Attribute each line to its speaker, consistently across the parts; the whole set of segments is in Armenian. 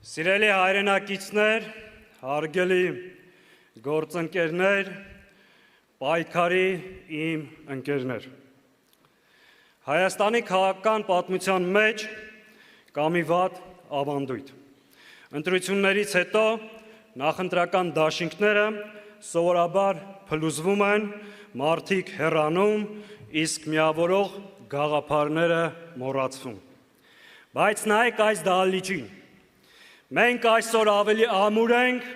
Speaker 1: Սիրելի հայրենակիցներ, հարգելի գործընկերներ, պայքարի իմ ընկերներ։ Հայաստանի քաղաքական պատմության մեջ կա մի վատ ավանդույթ։ Ընտրություններից հետո նախընտրական դաշինքները սովորաբար փլուզվում են, մարդիկ հեռանում, իսկ միավորող գաղափարները մոռացվում։ Բայց նայեք այս դահլիճին։ Մենք այսօր ավելի ամուր ենք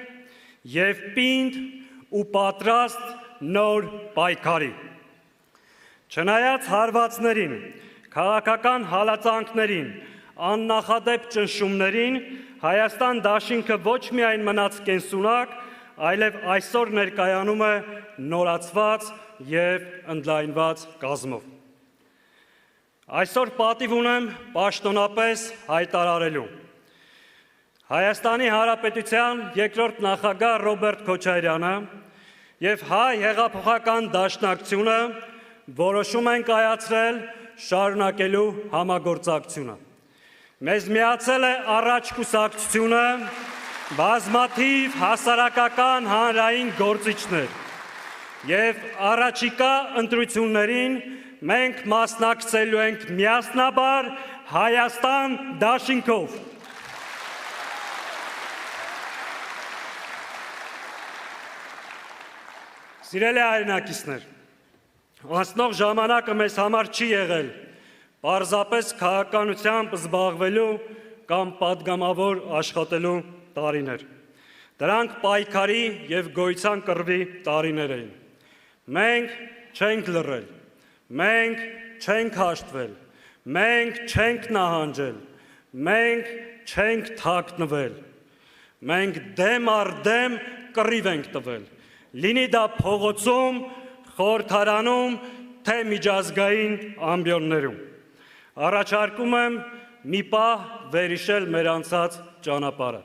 Speaker 1: և պինդ ու պատրաստ նոր պայքարի։ Չնայած հարվածներին, քաղաքական հալածանքներին, աննախադեպ ճնշումներին, Հայաստան դաշինքը ոչ միայն մնաց կենսունակ, այլև այսօր ներկայանում է նորացված և ընդլայնված կազմով։ Այսօր պատիվ ունեմ պաշտոնապես հայտարարելու։ Հայաստանի Հանրապետության երկրորդ նախագահ Ռոբերտ Քոչարյանը և հայ հեղափոխական դաշնակցությունը որոշում են կայացրել շարունակելու համագործակցությունը։ Մեզ միացել է առաջ կուսակցությունը, բազմաթիվ հասարակական հանրային գործիչներ և առաջիկա ընտրություններին մենք մասնակցելու ենք միասնաբար Հայաստան դաշինքով։ Սիրելի հայրենակիցներ, անցնող ժամանակը մեզ համար չի եղել պարզապես քաղաքականությամբ զբաղվելու կամ պատգամավոր աշխատելու տարիներ։ Դրանք պայքարի և գոյության կռվի տարիներ էին։ Մենք չենք լռել, մենք չենք հաշտվել, մենք չենք նահանջել, մենք չենք թաքնվել, մենք դեմ առ դեմ կռիվ ենք տվել, լինի դա փողոցում, խորհրդարանում, թե միջազգային ամբիոններում։ Առաջարկում եմ մի պահ վերհիշել մեր անցած ճանապարհը։